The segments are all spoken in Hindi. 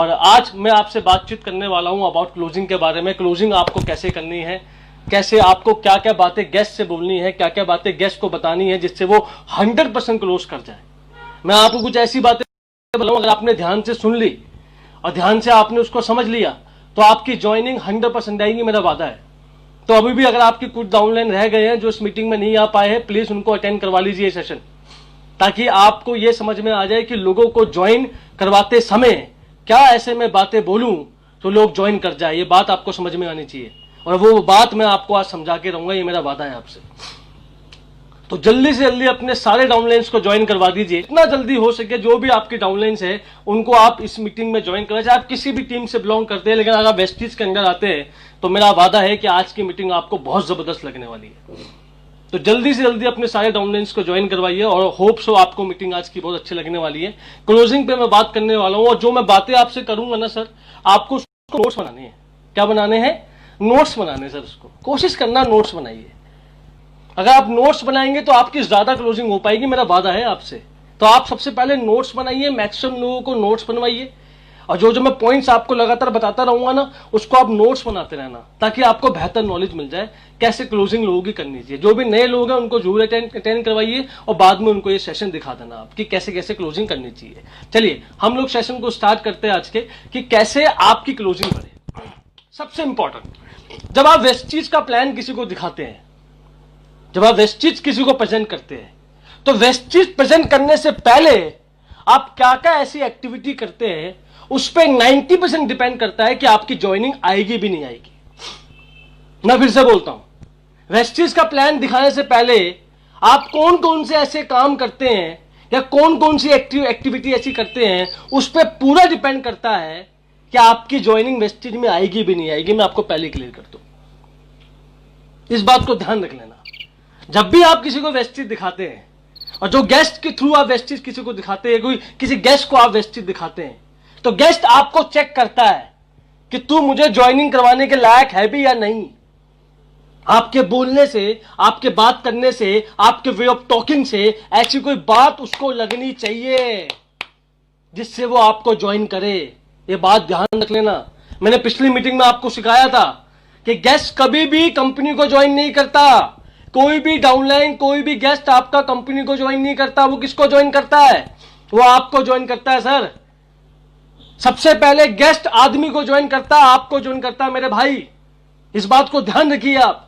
और आज मैं आपसे बातचीत करने वाला हूं अबाउट क्लोजिंग के बारे में। क्लोजिंग आपको कैसे करनी है, कैसे आपको क्या क्या बातें गेस्ट से बोलनी है, क्या क्या बातें गेस्ट को बतानी है जिससे वो 100% क्लोज कर जाए। मैं आपको कुछ ऐसी बातें बोलूं, अगर आपने ध्यान से सुन ली और ध्यान से आपने उसको समझ लिया तो आपकी ज्वाइनिंग 100% आएगी, मेरा वादा है। तो अभी भी अगर आपकी कुछ डाउनलाइन रह गए हैं जो इस मीटिंग में नहीं आ पाए हैं, प्लीज उनको अटेंड करवा लीजिए सेशन, ताकि आपको यह समझ में आ जाए कि लोगों को ज्वाइन करवाते समय क्या ऐसे में बातें बोलूं तो लोग ज्वाइन कर जाए। ये बात आपको समझ में आनी चाहिए और वो बात मैं आपको आज समझा के रहूंगा, ये मेरा वादा है आपसे। तो जल्दी से जल्दी अपने सारे डाउनलाइंस को ज्वाइन करवा दीजिए, इतना जल्दी हो सके। जो भी आपके डाउनलाइंस है उनको आप इस मीटिंग में ज्वाइन करवाए, चाहे आप किसी भी टीम से बिलोंग करते हैं, लेकिन अगर आप वेस्टीज के अंदर आते हैं तो मेरा वादा है कि आज की मीटिंग आपको बहुत जबरदस्त लगने वाली है। तो जल्दी से जल्दी अपने सारे डाउनलाइंस को ज्वाइन करवाइए और होप सो आपको मीटिंग आज की बहुत अच्छी लगने वाली है। क्लोजिंग पे मैं बात करने वाला हूं और जो मैं बातें आपसे करूंगा ना सर, आपको उसको नोट्स बनाने हैं। क्या बनाने हैं? नोट्स बनाने सर। उसको कोशिश करना नोट्स बनाइए। अगर आप नोट्स बनाएंगे तो आपकी ज्यादा क्लोजिंग हो पाएगी, मेरा वादा है आपसे। तो आप सबसे पहले नोट्स बनाइए, मैक्सिमम लोगों को नोट्स बनवाइए और जो जो मैं पॉइंट्स आपको लगातार बताता रहूंगा ना, उसको आप नोट्स बनाते रहना, ताकि आपको बेहतर नॉलेज मिल जाए कैसे क्लोजिंग लोगों की करनी चाहिए। जो भी नए लोग हैं उनको जरूर अटेंड करवाइए और बाद में उनको ये सेशन दिखा देना आपकी कैसे कैसे क्लोजिंग करनी चाहिए। चलिए हम लोग सेशन को स्टार्ट करते हैं आज के, कि कैसे आपकी क्लोजिंग बढ़े। सबसे इंपॉर्टेंट, जब आप वेस्टीज का प्लान किसी को दिखाते हैं, जब आप वेस्टीज किसी को प्रेजेंट करते हैं, तो वेस्टीज प्रेजेंट करने से पहले आप क्या क्या ऐसी एक्टिविटी करते हैं, उस पर 90% डिपेंड करता है कि आपकी ज्वाइनिंग आएगी भी नहीं आएगी। मैं फिर से बोलता हूं, वेस्टीज का प्लान दिखाने से पहले आप कौन कौन से ऐसे काम करते हैं या कौन कौन सी एक्टिविटी ऐसी करते हैं, उस पर पूरा डिपेंड करता है कि आपकी ज्वाइनिंग वेस्टीज में आएगी भी नहीं आएगी। मैं आपको पहले क्लियर कर दूं, इस बात को ध्यान रख लेना। जब भी आप किसी को वेस्टीज दिखाते हैं और जो गेस्ट के थ्रू आप वेस्टीज किसी को दिखाते हैं, कोई किसी गेस्ट को आप वेस्टीज दिखाते हैं, तो गेस्ट आपको चेक करता है कि तू मुझे ज्वाइनिंग करवाने के लायक है भी या नहीं। आपके बोलने से, आपके बात करने से, आपके वे ऑफ टॉकिंग से ऐसी कोई बात उसको लगनी चाहिए जिससे वो आपको ज्वाइन करे। ये बात ध्यान रख लेना। मैंने पिछली मीटिंग में आपको सिखाया था कि गेस्ट कभी भी कंपनी को ज्वाइन नहीं करता। कोई भी डाउनलाइन, कोई भी गेस्ट आपका कंपनी को ज्वाइन नहीं करता। वो किसको ज्वाइन करता है? वो आपको ज्वाइन करता है सर। सबसे पहले गेस्ट आदमी को ज्वाइन करता है, आपको ज्वाइन करता है मेरे भाई। इस बात को ध्यान रखिए आप।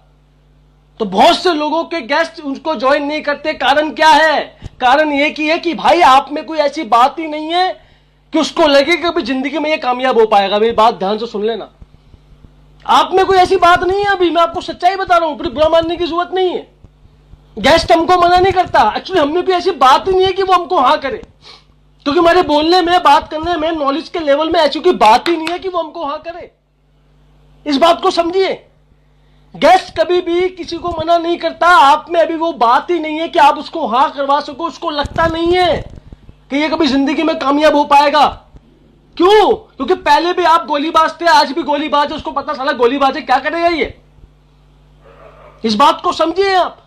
तो बहुत से लोगों के गेस्ट उनको ज्वाइन नहीं करते, कारण क्या है? कारण ये की है कि भाई आप में कोई ऐसी बात ही नहीं है कि उसको लगे कि अभी जिंदगी में ये कामयाब हो पाएगा। मेरी बात ध्यान से सुन लेना, आप में कोई ऐसी बात नहीं है। अभी मैं आपको सच्चाई बता रहा हूं, फिर बुरा मानने की जरूरत नहीं है। गेस्ट हमको मना नहीं करता, एक्चुअली हम में कोई ऐसी बात ही नहीं है कि वो हमको हाँ करे, क्योंकि हमारे बोलने में, बात करने में, नॉलेज के लेवल में ऐसी कोई बात ही नहीं है कि वो हमको हाँ करे। इस बात को समझिए। गेस्ट कभी भी किसी को मना नहीं करता। आप में अभी वो बात ही नहीं है कि आप उसको हाँ करवा सको। उसको लगता नहीं है कि ये कभी जिंदगी में कामयाब हो पाएगा। क्यों? क्योंकि पहले भी आप गोलीबाज थे, आज भी गोलीबाज है। उसको पता साला गोलीबाज है, क्या करेगा ये। इस बात को समझिए आप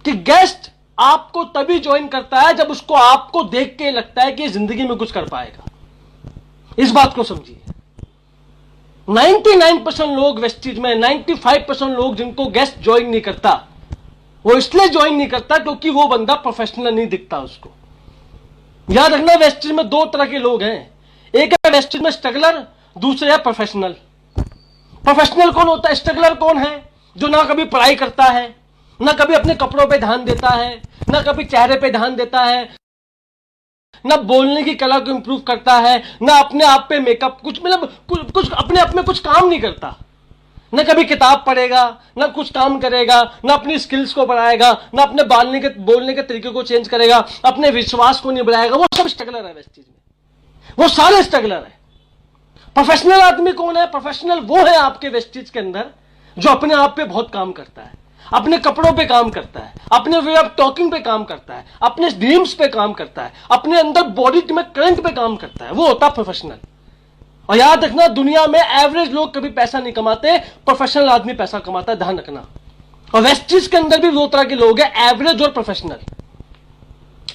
कि गेस्ट आपको तभी ज्वाइन करता है जब उसको आपको देख के लगता है कि जिंदगी में कुछ कर पाएगा। इस बात को समझिए। 99% लोग वेस्टीज में, 95% लोग जिनको गेस्ट ज्वाइन नहीं करता, वो इसलिए ज्वाइन नहीं करता क्योंकि वो बंदा प्रोफेशनल नहीं दिखता उसको। याद रखना, वेस्टीज में दो तरह के लोग हैं। एक है वेस्टीज में स्ट्रगलर, दूसरे है प्रोफेशनल। प्रोफेशनल कौन होता है? स्ट्रगलर कौन है? जो ना कभी पढ़ाई करता है, ना कभी अपने कपड़ों पे ध्यान देता है, ना कभी चेहरे पे ध्यान देता है, ना बोलने की कला को इंप्रूव करता है, ना अपने आप पे मेकअप, कुछ मतलब कुछ अपने आप में कुछ काम नहीं करता। ना कभी किताब पढ़ेगा, ना कुछ काम करेगा, ना अपनी स्किल्स को बढ़ाएगा, ना अपने बोलने के तरीके को चेंज करेगा, अपने विश्वास को नहीं बढ़ाएगा। वो सब स्ट्रगलर है वेस्टीज में, वो सारे स्ट्रगलर है। प्रोफेशनल आदमी कौन है? प्रोफेशनल वो है आपके वेस्टीज के अंदर जो अपने आप पे बहुत काम करता है, अपने कपड़ों पे काम करता है, अपने वे ऑफ टॉकिंग पे काम करता है, अपने ड्रीम्स पे काम करता है, अपने अंदर बॉडी में करंट पे काम करता है। वो होता है प्रोफेशनल। और याद रखना, दुनिया में एवरेज लोग कभी पैसा नहीं कमाते, प्रोफेशनल आदमी पैसा कमाता है, ध्यान रखना। और वेस्टीज के अंदर भी दो तरह के लोग हैं, एवरेज और प्रोफेशनल।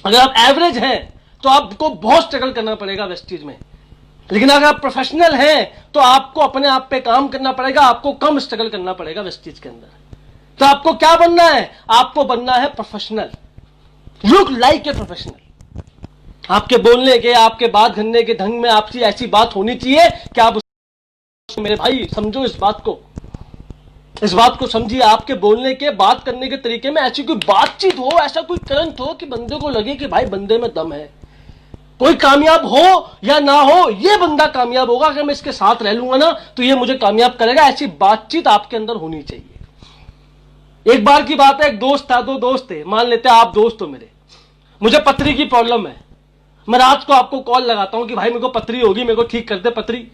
अगर आप एवरेज हैं तो आपको बहुत स्ट्रगल करना पड़ेगा वेस्टीज में। लेकिन अगर आप प्रोफेशनल हैं तो आपको अपने आप पे काम करना पड़ेगा, आपको कम स्ट्रगल करना पड़ेगा वेस्टीज के अंदर। तो आपको क्या बनना है? आपको बनना है professional, look like a professional. आपके बोलने के, आपके बात करने के ढंग में आपकी ऐसी बात होनी चाहिए कि आप मेरे भाई समझो इस बात को समझिए। आपके बोलने के, बात करने के तरीके में ऐसी कोई बातचीत हो, ऐसा कोई करंट हो कि बंदे को लगे कि भाई बंदे में दम है। कोई कामयाब हो या ना हो, ये बंदा कामयाब होगा, अगर मैं इसके साथ रह लूंगा ना तो ये मुझे कामयाब करेगा। ऐसी बातचीत आपके अंदर होनी चाहिए। एक बार की बात है, एक दोस्त था, दो दोस्त थे, मान लेते हैं आप दोस्त हो मेरे। मुझे पथरी की प्रॉब्लम है, मैं रात को आपको कॉल लगाता हूं कि भाई मेरे को पथरी होगी, मेरे को ठीक कर दे पथरी।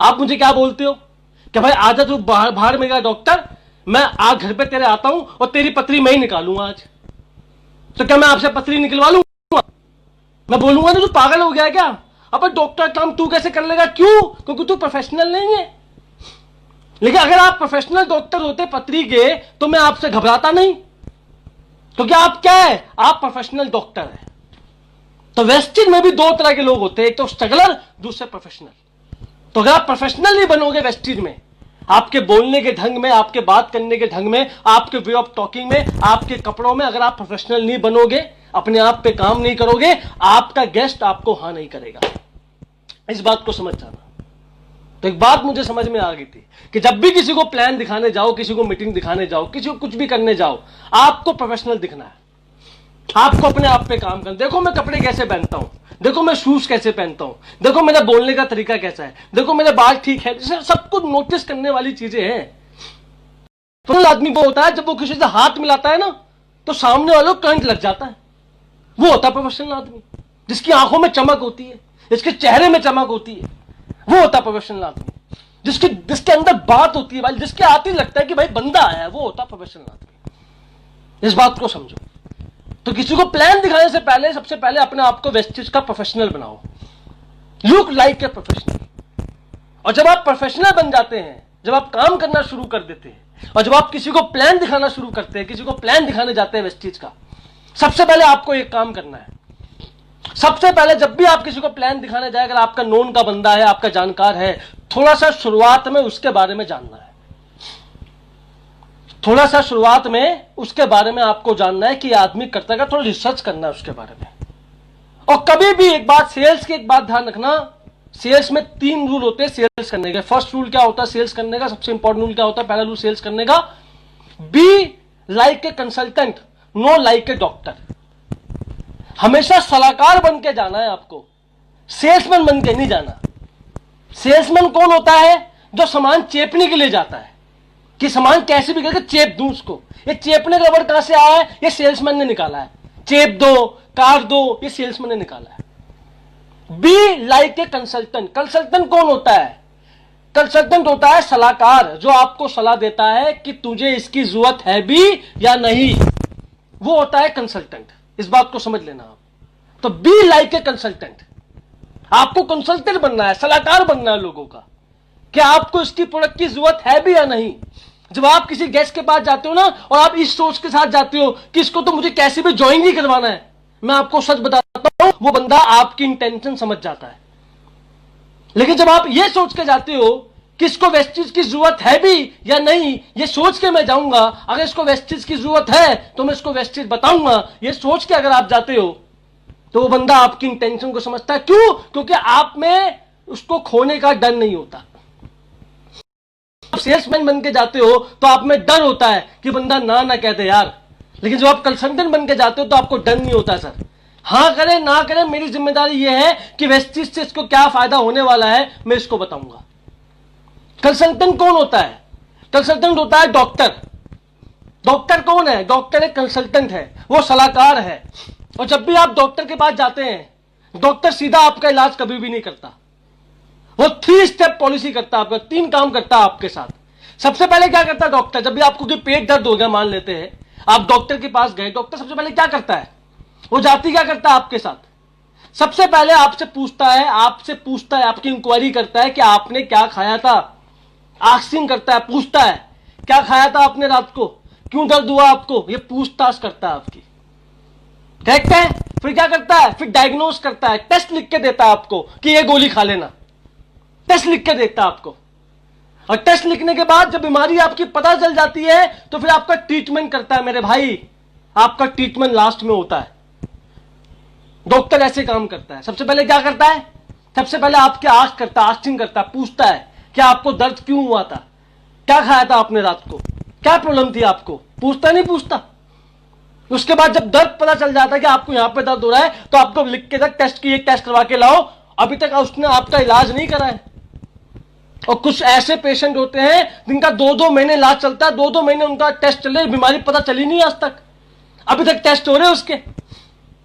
आप मुझे क्या बोलते हो कि भाई आजा तू बाहर में गया डॉक्टर, मैं आज घर पे तेरे आता हूं और तेरी पथरी मैं ही निकालूंगा आज। तो क्या मैं आपसे पथरी निकलवा लूंगा? मैं बोलूंगा ना तू पागल हो गया क्या? अब डॉक्टर काम तू कैसे कर लेगा? क्यों? क्योंकि तू प्रोफेशनल नहीं है। लेकिन अगर आप प्रोफेशनल डॉक्टर होते पथरी के तो मैं आपसे घबराता नहीं, क्योंकि आप क्या है? आप प्रोफेशनल डॉक्टर है। तो वेस्टिज में भी दो तरह के लोग होते हैं, एक तो स्ट्रगलर, दूसरे प्रोफेशनल। तो अगर आप प्रोफेशनल नहीं बनोगे वेस्टिज में, आपके बोलने के ढंग में, आपके बात करने के ढंग में, आपके वे ऑफ टॉकिंग में, आपके कपड़ों में, अगर आप प्रोफेशनल नहीं बनोगे, अपने आप पे काम नहीं करोगे, आपका गेस्ट आपको हाँ नहीं करेगा। इस बात को समझ जाना। तो एक बात मुझे समझ में आ गई थी कि जब भी किसी को प्लान दिखाने जाओ, किसी को मीटिंग दिखाने जाओ, किसी को कुछ भी करने जाओ, आपको प्रोफेशनल दिखना है। आपको अपने आप पे काम करना। देखो मैं कपड़े कैसे पहनता हूं, देखो मैं शूज कैसे पहनता हूं, देखो मेरा बोलने का तरीका कैसा है, देखो मेरे बाल ठीक है, सब कुछ नोटिस करने वाली चीजें हैं। तो आदमी वो होता है जब वो किसी से हाथ मिलाता है ना तो सामने वालों को करंट लग जाता है। वो होता है प्रोफेशनल आदमी, जिसकी आंखों में चमक होती है, जिसके चेहरे में चमक होती है। वो होता है प्रोफेशनल आदमी, जिसके अंदर बात होती है भाई, जिसके आते ही लगता है कि भाई बंदा आया, वो होता है प्रोफेशनल आदमी। इस बात को समझो। तो किसी को प्लान दिखाने से पहले सबसे पहले अपने आप को वेस्टिज का प्रोफेशनल बनाओ, लुक लाइक ए प्रोफेशनल। और जब आप प्रोफेशनल बन जाते हैं, जब आप काम करना शुरू कर देते हैं और जब आप किसी को प्लान दिखाना शुरू करते हैं, किसी को प्लान दिखाने जाते हैं वेस्टिज का, सबसे पहले आपको एक काम करना है। सबसे पहले जब भी आप किसी को प्लान दिखाने जाए, अगर आपका नोन का बंदा है, आपका जानकार है, थोड़ा सा शुरुआत में उसके बारे में जानना है। थोड़ा सा शुरुआत में उसके बारे में आपको जानना है कि आदमी करता है, थोड़ा रिसर्च करना है उसके बारे में। और कभी भी एक बात, सेल्स की एक बात ध्यान रखना, सेल्स में 3 रूल होते हैं सेल्स करने के। फर्स्ट रूल क्या होता है सेल्स करने का? सबसे इंपॉर्टेंट रूल क्या होता है? पहला रूल सेल्स करने का, be like a consultant, know like a doctor. हमेशा सलाहकार बन के जाना है आपको, सेल्समैन बन के नहीं जाना। सेल्समैन कौन होता है? जो सामान चेपने के लिए जाता है कि सामान कैसे भी करके चेप दूं उसको। ये चेपने का वर्ड कहां से आया है? ये सेल्समैन ने निकाला है। चेप दो, काट दो, ये सेल्समैन ने निकाला है। Be like a consultant. Consultant कौन होता है? कंसल्टेंट होता है सलाहकार, जो आपको सलाह देता है कि तुझे इसकी जरूरत है भी या नहीं। वो होता है कंसल्टेंट। इस बात को समझ लेना आप। तो बी लाइक ए कंसल्टेंट। आपको कंसल्टेंट बनना है, सलाहकार बनना है लोगों का कि आपको इसकी प्रोडक्ट की जरूरत है भी या नहीं। जब आप किसी गेस्ट के पास जाते हो ना और आप इस सोच के साथ जाते हो कि इसको तो मुझे कैसे भी ज्वाइन ही करवाना है, मैं आपको सच बताता हूं, वो बंदा आपकी इंटेंशन समझ जाता है। लेकिन जब आप ये सोच के जाते हो कि इसको वेस्टिज की जरूरत है भी या नहीं, ये सोच के मैं जाऊंगा, अगर इसको वेस्टिज की जरूरत है तो मैं इसको वेस्टिज बताऊंगा, ये सोच के अगर आप जाते हो तो वो बंदा आपकी इंटेंशन को समझता है। क्यों? क्योंकि आप में उसको खोने का डर नहीं होता। आप सेल्समैन बन के जाते हो तो आप में डर होता है कि बंदा ना कह दे यार। लेकिन जब आप कंसल्टेंट बन के जाते हो तो आपको डर नहीं होता, सर हाँ करे ना करे, मेरी जिम्मेदारी यह है कि वेस्टिज से इसको क्या फायदा होने वाला है मैं इसको बताऊंगा। कंसल्टेंट कौन होता है? कंसल्टेंट होता है डॉक्टर। डॉक्टर कौन है? डॉक्टर एक कंसल्टेंट है, वो सलाहकार है। और जब भी आप डॉक्टर के पास जाते हैं, डॉक्टर सीधा आपका इलाज कभी भी नहीं करता। वो 3 स्टेप पॉलिसी करता है, आपका 3 काम करता है आपके साथ। सबसे पहले क्या करता है डॉक्टर? जब भी आपको कोई पेट दर्द हो गया, मान लेते हैं आप डॉक्टर के पास गए, डॉक्टर सबसे पहले क्या करता है? वो जाती क्या करता है आपके साथ? सबसे पहले आपसे पूछता है, आपकी इंक्वायरी करता है कि आपने क्या खाया था। आस्किंग करता है, पूछता है क्या खाया था आपने रात को, क्यों दर्द हुआ आपको, ये पूछताछ करता है आपकी। करेक्ट है? फिर क्या करता है? फिर डायग्नोस करता है, टेस्ट लिख के देता है आपको कि ये गोली खा लेना। टेस्ट लिख के देता है आपको, और टेस्ट लिखने के बाद जब बीमारी आपकी पता चल जाती है तो फिर आपका ट्रीटमेंट करता है मेरे भाई। आपका ट्रीटमेंट लास्ट में होता है। डॉक्टर ऐसे काम करता है। सबसे पहले क्या करता है? सबसे पहले आपके आस्किंग करता है, पूछता है कि आपको दर्द क्यों हुआ था, क्या खाया था आपने रात को, क्या प्रॉब्लम थी आपको। पूछता नहीं पूछता। उसके बाद जब दर्द पता चल जाता है कि आपको यहां पे दर्द हो रहा है तो आपको लिख के तक टेस्ट की, एक टेस्ट करवा के लाओ। अभी तक उसने आपका इलाज नहीं करा है। और कुछ ऐसे पेशेंट होते हैं जिनका 2-2 महीने इलाज चलता है, 2-2 महीने उनका टेस्ट चले, बीमारी पता चली नहीं आज तक, अभी तक टेस्ट हो रहे हैं उसके।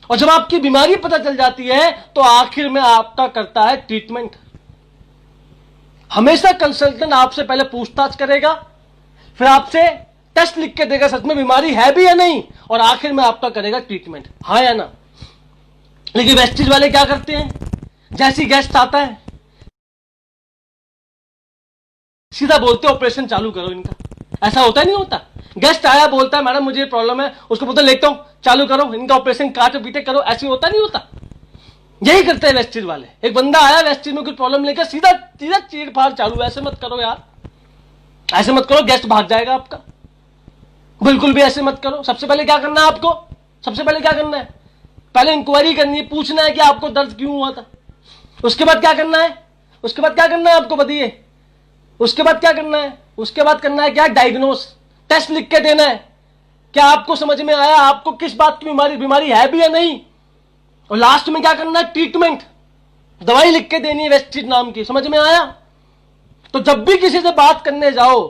और जब आपकी बीमारी पता चल जाती है तो आखिर में आपका करता है ट्रीटमेंट। हमेशा कंसल्टेंट आपसे पहले पूछताछ करेगा, फिर आपसे टेस्ट लिख के देगा सच में बीमारी है भी या नहीं, और आखिर में आपका करेगा ट्रीटमेंट, हाँ या ना। लेकिन वेस्टीज वाले क्या करते हैं? जैसी गेस्ट आता है सीधा बोलते ऑपरेशन चालू करो इनका। ऐसा होता नहीं होता? गेस्ट आया बोलता है मैडम मुझे प्रॉब्लम है, उसको बोलते लेता हूं, चालू करो इनका ऑपरेशन, काटो पीटे करो। ऐसे होता नहीं होता? यही करते हैं वेस्टीज वाले। एक बंदा आया वेस्टीज में कुछ प्रॉब्लम लेकर, सीधा सीधा चीड़ फाड़ चालू। ऐसे मत करो यार, ऐसे मत करो, गेस्ट भाग जाएगा आपका। बिल्कुल भी ऐसे मत करो। सबसे पहले क्या करना है आपको? सबसे पहले क्या करना है? पहले इंक्वायरी करनी है, पूछना है कि आपको दर्द क्यों हुआ था। उसके बाद क्या करना है? उसके बाद क्या करना है आपको बताइए? उसके बाद क्या करना है? उसके बाद करना है क्या? डायग्नोस, टेस्ट लिख के देना है। क्या आपको समझ में आया आपको किस बात की बीमारी है भी या नहीं? और लास्ट में क्या करना है? ट्रीटमेंट, दवाई लिख के देनी है वेस्टीज नाम की। समझ में आया? तो जब भी किसी से बात करने जाओ,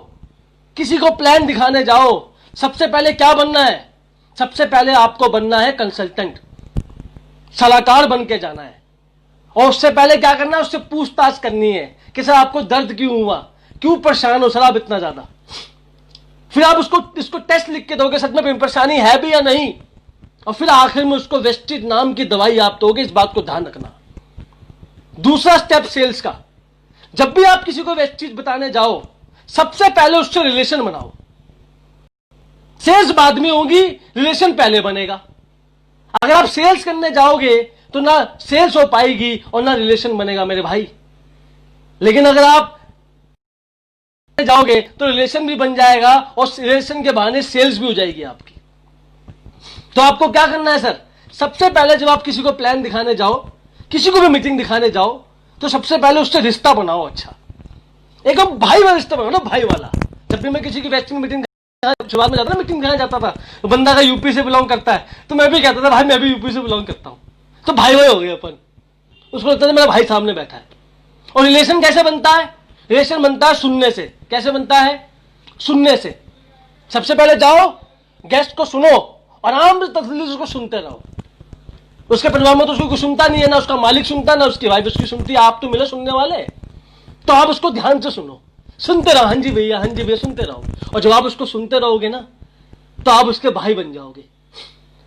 किसी को प्लान दिखाने जाओ, सबसे पहले क्या बनना है? सबसे पहले आपको बनना है कंसल्टेंट, सलाहकार बन के जाना है। और उससे पहले क्या करना है? उससे पूछताछ करनी है कि सर आपको दर्द क्यों हुआ, क्यों परेशान हो सर आप इतना ज्यादा। फिर आप इसको टेस्ट लिख के दोगे सच में परेशानी है भी या नहीं, और फिर आखिर में उसको वेस्टीज नाम की दवाई आप दोगे। इस बात को ध्यान रखना। दूसरा स्टेप सेल्स का, जब भी आप किसी को वेस्टीज बताने जाओ सबसे पहले उससे रिलेशन बनाओ। सेल्स बाद में होगी, रिलेशन पहले बनेगा। अगर आप सेल्स करने जाओगे तो ना सेल्स हो पाएगी और ना रिलेशन बनेगा मेरे भाई। लेकिन अगर आप जाओगे तो रिलेशन भी बन जाएगा और रिलेशन के बहाने सेल्स भी हो जाएगी आपकी। तो आपको क्या करना है सर? सबसे पहले जब आप किसी को प्लान दिखाने जाओ, किसी को भी मीटिंग दिखाने जाओ, तो सबसे पहले उससे रिश्ता बनाओ। अच्छा, एकदम भाई वाला रिश्ता बनाओ ना, भाई वाला। जब भी मैं किसी की वेस्टिंग मीटिंग शुरुआत में जाता था, मीटिंग दिखाने जाता था, तो बंदा का यूपी से बिलोंग करता है, तो मैं भी कहता था भाई मैं भी यूपी से बिलोंग करता हूं, तो भाई भाई हो गए अपन। उसको लगता था मेरा भाई सामने बैठा है। और रिलेशन कैसे बनता है? रिलेशन बनता है सुनने से। कैसे बनता है? सुनने से। सबसे पहले जाओ, गेस्ट को सुनो, आराम से तसल्ली से उसको सुनते रहो। उसके परिवार में तो उसको कुछ सुनता नहीं है, ना उसका मालिक सुनता, ना उसकी वाइफ उसकी सुनती है। आप तो मिले सुनने वाले, तो आप उसको ध्यान से सुनो, सुनते रहो। हाँ जी भैया, हाँ जी भैया, सुनते रहो। और जब आप उसको सुनते रहोगे ना तो आप उसके भाई बन जाओगे।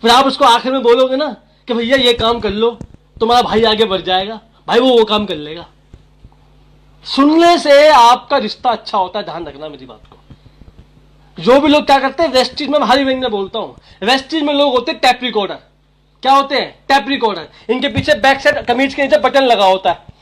फिर आप उसको आखिर में बोलोगे ना कि भैया ये काम कर लो, तुम्हारा भाई आगे बढ़ जाएगा, भाई वो काम कर लेगा। सुनने से आपका रिश्ता अच्छा होता है, ध्यान रखना मेरी बात को। जो भी लोग क्या करते हैं वेस्टीज में, हरी वही में बोलता हूं, वेस्टीज में लोग होते हैं टैप रिकॉर्डर। क्या होते हैं? Tap recorder. इनके पीछे बैक साइड कमीज के नीचे बटन लगा होता है।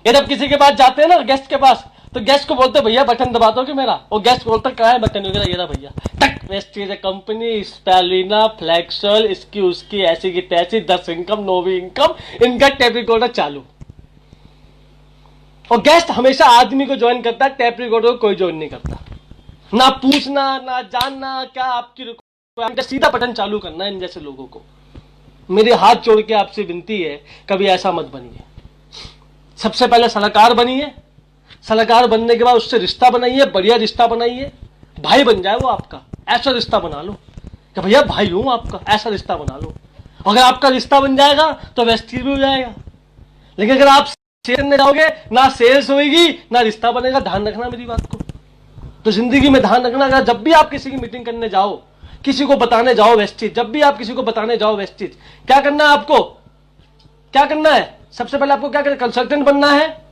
ये जब किसी के पास जाते हैं ना, गेस्ट के पास, तो गेस्ट को बोलते भैया बटन दबा दो कि मेरा, और गेस्ट बोलता क्या है बटन वगैरह, ये भैया टक, वेस्टीज कंपनी, स्पेलिना, फ्लेक्सल, इसकी उसकी, ऐसी की तैसी, 10 इनकम, 9 इनकम, इनका टैप रिकॉर्डर चालू। और गेस्ट हमेशा आदमी को ज्वाइन करता है, टैप रिकॉर्डर को कोई ज्वाइन नहीं करता। ना पूछना, ना जानना क्या आपकी रिक्वायरमेंट, सीधा बटन चालू करना है। इन जैसे लोगों को मेरे हाथ जोड़ के आपसे विनती है, कभी ऐसा मत बनिए। सबसे पहले सलाहकार बनिए। सलाहकार बनने के बाद उससे रिश्ता बनाइए, बढ़िया रिश्ता बनाइए, भाई बन जाए वो आपका। ऐसा रिश्ता बना लो कि भैया भाई हूं आपका, ऐसा रिश्ता बना लो। अगर आपका रिश्ता बन जाएगा तो वेस्टीज भी हो जाएगा। लेकिन अगर आप सेल करने जाओगे, ना सेल्स होगी ना रिश्ता बनेगा। ध्यान रखना मेरी बात को। तो जिंदगी में ध्यान रखना, अगर जब भी आप किसी की मीटिंग करने जाओ, किसी को बताने जाओ वेस्टीज, जब भी आप किसी को बताने जाओ वेस्टीज, क्या करना है आपको? क्या करना है? सबसे पहले आपको क्या करना? कंसल्टेंट बनना है,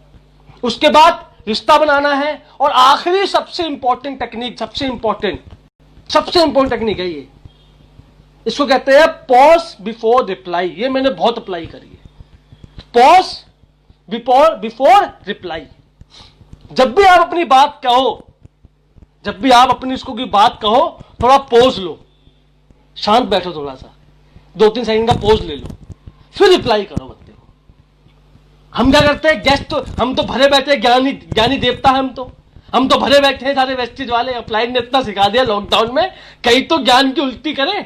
उसके बाद रिश्ता बनाना है, और आखिरी सबसे इंपॉर्टेंट टेक्निक, सबसे इंपॉर्टेंट टेक्निक है ये, इसको कहते हैं पॉज बिफोर रिप्लाई। ये मैंने बहुत अप्लाई करी है। Pause before reply. जब भी आप अपनी बात कहो, जब भी आप अपनी इसको की बात कहो, थोड़ा पोज लो, शांत बैठो, थोड़ा सा 2-3 सेकंड का पोज ले लो, फिर रिप्लाई करो बंदे को। हम क्या करते हैं, गेस्ट तो हम तो भरे बैठे, ज्ञानी देवता है हम तो भरे बैठे हैं सारे वेस्टेज वाले। अपलाइड ने इतना सिखा दिया लॉकडाउन में, कहीं तो ज्ञान की उल्टी करें।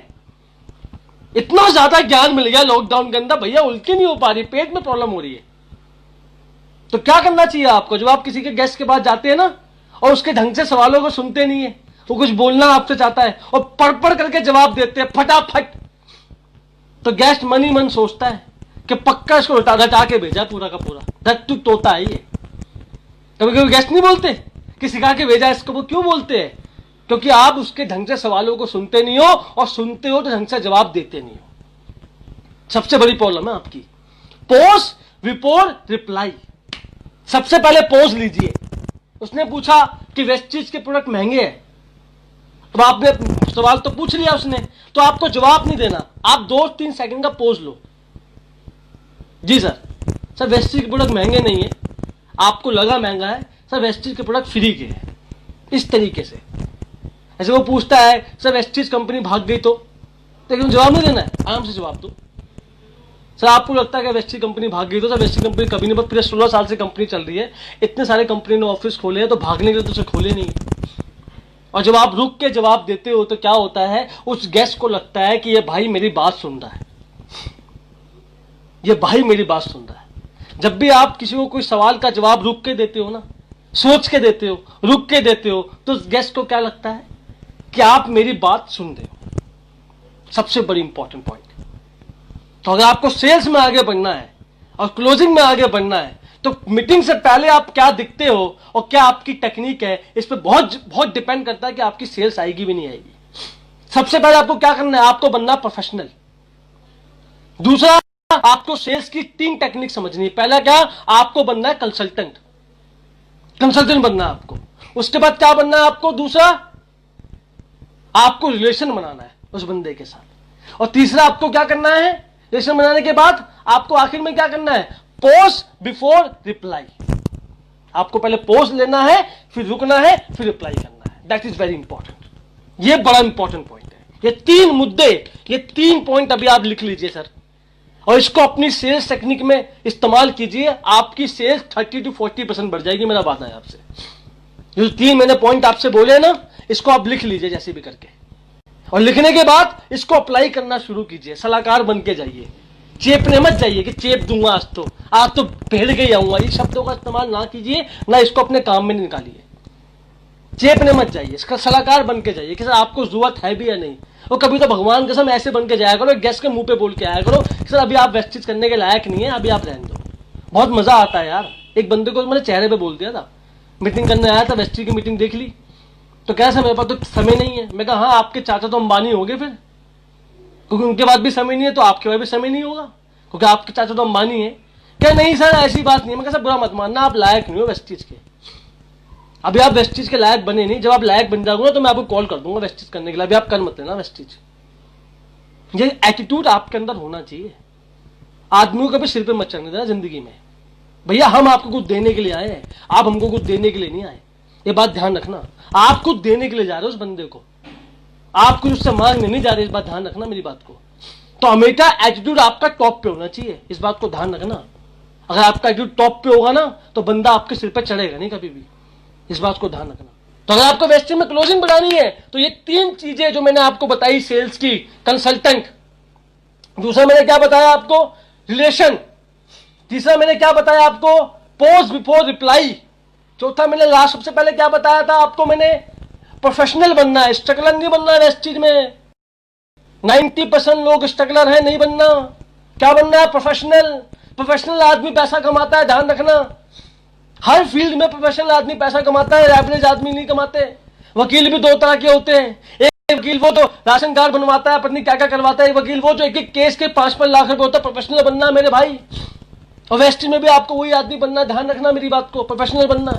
इतना ज्यादा ज्ञान मिल गया लॉकडाउन के अंदर, भैया उल्टी नहीं हो पा रही, पेट में प्रॉब्लम हो रही है। तो क्या करना चाहिए आपको, जब आप किसी के गेस्ट के पास जाते हैं ना और उसके ढंग से सवालों को सुनते नहीं है, वो कुछ बोलना आपसे चाहता है और पढ़ करके जवाब देते हैं फटाफट, तो गेस्ट मन ही मन सोचता है कि पक्का इसको रटा के भेजा पूरा का पूरा, धत्तू तोता है ये। कभी कभी गेस्ट नहीं बोलते कि सिखा के भेजा इसको, वो क्यों बोलते हैं? क्योंकि आप उसके ढंग से सवालों को सुनते नहीं हो, और सुनते हो तो ढंग से जवाब देते नहीं हो। सबसे बड़ी प्रॉब्लम है आपकी। Pose before reply. सबसे पहले पोज लीजिए। उसने पूछा कि वेस्टीज के प्रोडक्ट महंगे हैं, अब आपने सवाल तो पूछ लिया उसने, तो आपको जवाब नहीं देना, आप 2-3 सेकंड का पोज लो। जी सर वेस्टीज के प्रोडक्ट महंगे नहीं है, आपको लगा महंगा है, सर वेस्टीज के प्रोडक्ट फ्री के हैं। इस तरीके से ऐसे वो पूछता है, सर वेस्टीज कंपनी भाग गई तो, लेकिन जवाब नहीं देना है, आराम से जवाब दो। सर आपको लगता है कि वेस्टीज कंपनी भाग गई तो, सर वेस्टीज कंपनी कभी नहीं, पूरे 16 साल से कंपनी चल रही है, इतने सारे कंपनी ने ऑफिस खोले हैं, तो भागने के लिए तो उसे खोले नहीं। और जब आप रुक के जवाब देते हो तो क्या होता है, उस गेस्ट को लगता है कि ये भाई मेरी बात सुन रहा है, ये भाई मेरी बात सुन रहा है। जब भी आप किसी को कोई सवाल का जवाब रुक के देते हो ना, सोच के देते हो, रुक के देते हो, तो उस गेस्ट को क्या लगता है कि आप मेरी बात सुन रहे हो। सबसे बड़ी इंपॉर्टेंट पॉइंट। तो अगर आपको सेल्स में आगे बढ़ना है और क्लोजिंग में आगे बढ़ना है, तो मीटिंग से पहले आप क्या दिखते हो और क्या आपकी टेक्निक है, इस पर बहुत डिपेंड करता है कि आपकी सेल्स आएगी भी नहीं आएगी। सबसे पहले आपको क्या करना है, आपको बनना प्रोफेशनल। दूसरा, आपको सेल्स की 3 टेक्निक समझनी है। पहला क्या, आपको बनना है कंसल्टेंट बनना है आपको। उसके बाद क्या बनना है आपको, दूसरा आपको रिलेशन बनाना है उस बंदे के साथ। और तीसरा आपको क्या करना है, रिलेशन बनाने के बाद आपको आखिर में क्या करना है, पोज बिफोर रिप्लाई। आपको पहले पोज लेना है, फिर रुकना है, फिर रिप्लाई करना है। That is very important. ये बड़ा इंपॉर्टेंट पॉइंट है। ये 3 मुद्दे, ये 3 पॉइंट अभी आप लिख लीजिए सर, और इसको अपनी सेल्स टेक्निक में इस्तेमाल कीजिए। आपकी सेल्स 30 to 40% बढ़ जाएगी, मेरा वादा है आपसे। जो 3 मैंने पॉइंट आपसे बोले ना, इसको आप लिख लीजिए जैसे भी करके, और लिखने के बाद इसको अप्लाई करना शुरू कीजिए। सलाहकार बन के जाइए, चेपने मत जाइए कि चेप दूंगा आज तो भेड़ के आऊंगा। ये शब्दों का इस्तेमाल ना कीजिए, ना इसको अपने काम में निकालिए। चेपने मत जाइए, इसका सलाहकार बन के जाइए कि सर आपको जरूरत है भी या नहीं। और कभी तो भगवान कसम ऐसे बन के जाया करो, गेस्ट के मुंह पे बोल के आया करो कि सर अभी आप वेस्टेज करने के लायक नहीं है, अभी आप रहने दो। बहुत मजा आता है यार। एक बंदे को मैंने चेहरे पे बोल दिया था, मीटिंग करने आया था, वेस्टेज की मीटिंग देख ली, तो कैसा मेरे पास तो समय नहीं है। मैं कहा हाँ, आपके चाचा तो अंबानी हो गए फिर, क्योंकि उनके बाद भी समय नहीं है, तो आपके बाद भी समय नहीं होगा, क्योंकि आपके चाचा तो अंबानी है। क्या नहीं सर ऐसी बात नहीं है। मैं कहा बुरा मत मानना, आप लायक नहीं हो वेस्टेज के, अभी आप वेस्टेज के लायक बने नहीं। जब आप लायक बन जाओगे तो मैं आपको कॉल कर दूंगा वेस्टेज करने के लिए, अभी आप कर मत लेना वेस्टेज। ये एटीट्यूड आपके अंदर होना चाहिए। आदमियों को भी सिर पे मत चढ़ने देना जिंदगी में। भैया हम आपको कुछ देने के लिए आए हैं, आप हमको कुछ देने के लिए नहीं आए, ये बात ध्यान रखना। आप कुछ देने के लिए जा रहे हो उस बंदे को, आप कुछ उससे मांगने नहीं जा रहे, इस बात ध्यान रखना मेरी बात को। तो हमेशा एटीट्यूड आपका टॉप पे होना चाहिए, इस बात को ध्यान रखना। अगर आपका एटीट्यूड टॉप पे होगा ना, तो बंदा आपके सिर पे चढ़ेगा नहीं कभी भी, इस बात को ध्यान रखना। तो अगर आपको वेस्टेज में क्लोजिंग बढ़ानी है, तो ये 3 चीजें जो मैंने आपको बताई, सेल्स की, कंसल्टेंट, दूसरा मैंने क्या बताया आपको, रिलेशन, तीसरा मैंने क्या बताया आपको, पोज बिफोर रिप्लाई, चौथा मैंने लास्ट सबसे पहले क्या बताया था आपको, मैंने प्रोफेशनल बनना है, स्ट्रगलर नहीं बनना है वेस्टेज में। 90% लोग स्ट्रगलर है, नहीं बनना। क्या बनना है, प्रोफेशनल। प्रोफेशनल आदमी पैसा कमाता है, ध्यान रखना। हर फील्ड में प्रोफेशनल आदमी पैसा कमाता है, एवरेज आदमी नहीं कमाते। वकील भी 2 तरह के होते हैं, एक वकील वो तो राशन कार्ड बनवाता है, पत्नी क्या क्या करवाता है, एक वकील वो जो एक केस के 5-5 लाख रुपए होता है। प्रोफेशनल बनना मेरे भाई, और वेस्टेज में भी आपको वही आदमी बनना, ध्यान रखना मेरी बात को, प्रोफेशनल बनना।